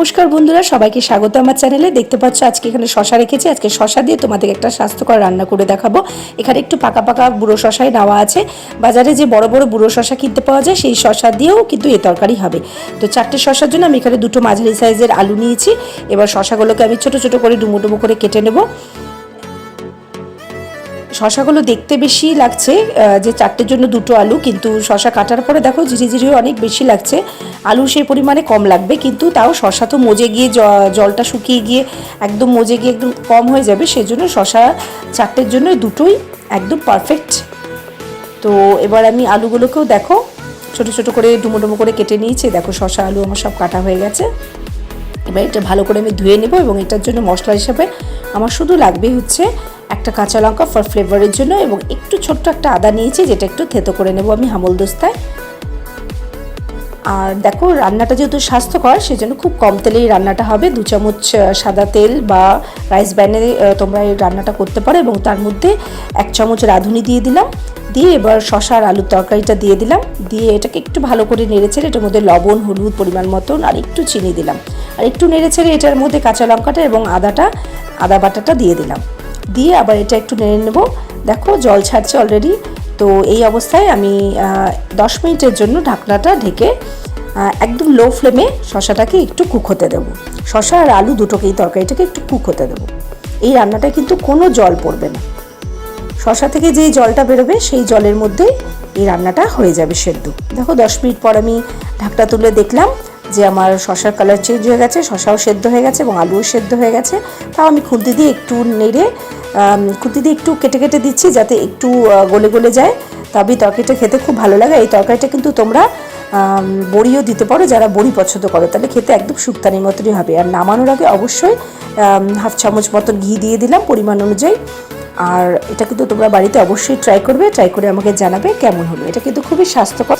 নমস্কার বন্ধুরা, সবাইকে স্বাগত আমার চ্যানেলে। দেখতে পাচ্ছ আজকে এখানে শশা রেখেছি। আজকে শশা দিয়ে তোমাদের একটা স্বাস্থ্যকর রান্না করে দেখাবো। এখানে একটু পাকা পাকা বুড়ো শশাই নেওয়া আছে। বাজারে যে বড় বড় বুড়ো শশা কিনতে পাওয়া যায় সেই শশা দিয়েও কিন্তু এই তরকারি হবে। তো 4টে শশার জন্য আমি এখানে 2টো মাঝারি সাইজের আলু নিয়েছি। এবার শশাগুলোকে আমি ছোট ছোট করে ডুমো ডুমো করে কেটে নেব। শশাগুলো দেখতে বেশি লাগছে, যে 4টের জন্য 2টো আলু, কিন্তু শশা কাটার পরে দেখো ঝিরিঝিরিও অনেক বেশি লাগছে। আলু সেই পরিমাণে কম লাগবে, কিন্তু তাও শশা তো মজে গিয়ে জলটা শুকিয়ে গিয়ে একদম মজে গিয়ে একদম কম হয়ে যাবে। সেই জন্য শশা 4টের জন্য 2টোই একদম পারফেক্ট। তো এবার আমি আলুগুলোকেও দেখো ছোট ছোট করে ডুমো ডুমো করে কেটে নিয়েছি। দেখো শশা আলু আমার সব কাটা হয়ে গেছে। এবার এটা ভালো করে আমি ধুয়ে নেব এবং এটার জন্য মশলা হিসাবে আমার শুধু লাগবে হচ্ছে একটা কাঁচা লঙ্কা ফর ফ্লেভারের জন্য, এবং একটু ছোট্ট একটা আদা নিয়েছি যেটা একটু থেতো করে নেব আমি হামলদস্তায়। আর দেখো রান্নাটা যেহেতু স্বাস্থ্যকর সেজন্য খুব কম তেলেই রান্নাটা হবে। 2 চামচ সাদা তেল বা রাইস ব্র্যানে তোমরা এই রান্নাটা করতে পারো, এবং তার মধ্যে 1 চামচ রাঁধুনি দিয়ে দিলাম। দিয়ে এবার শশা আর আলুর তরকারিটা দিয়ে দিলাম। দিয়ে এটাকে একটু ভালো করে নেড়েছেড়ে এটার মধ্যে লবণ হলুদ পরিমাণ মতন আর একটু চিনি দিলাম। আর একটু নেড়েছেড়ে এটার মধ্যে কাঁচা লঙ্কাটা এবং আদা বাটাটা দিয়ে দিলাম। দিয়ে আবার এটা একটু নেড়ে নেব। দেখো জল ছাড়ছে অলরেডি। তো এই অবস্থায় আমি 10 মিনিটের জন্য ঢাকনাটা ঢেকে একদম লো ফ্লেমে শশাটাকে একটু কুক হতে দেবো। শশা আর আলু দুটোকেই তরকারিটাকে একটু কুক হতে দেবো। এই রান্নাটা কিন্তু কোনো জল পড়বে না। শশা থেকে যেই জলটা বেরোবে সেই জলের মধ্যেই এই রান্নাটা হয়ে যাবে সেদ্ধ। দেখো 10 মিনিট পর আমি ঢাকটা তুলে দেখলাম যে আমার শশার কালার চেঞ্জ হয়ে গেছে, শশাও সেদ্ধ হয়ে গেছে এবং আলুও সেদ্ধ হয়ে গেছে। তাও আমি খুন্তি দিয়ে একটু নেড়ে খুন্তি দিয়ে একটু কেটে কেটে দিচ্ছি যাতে একটু গলে গলে যায়, তবেই তরকারিটা খেতে খুব ভালো লাগে। এই তরকারিটা কিন্তু তোমরা বড়িও দিতে পারো, যারা বড়ি পছন্দ করো, তাহলে খেতে একদম শুক্তানির মতনই হবে। আর নামানোর আগে অবশ্যই 1/2 চামচ মতন ঘি দিয়ে দিলাম পরিমাণ অনুযায়ী। আর এটা কিন্তু তোমরা বাড়িতে অবশ্যই ট্রাই করবে, ট্রাই করে আমাকে জানাবে কেমন হলো। এটা কিন্তু খুবই স্বাস্থ্যকর।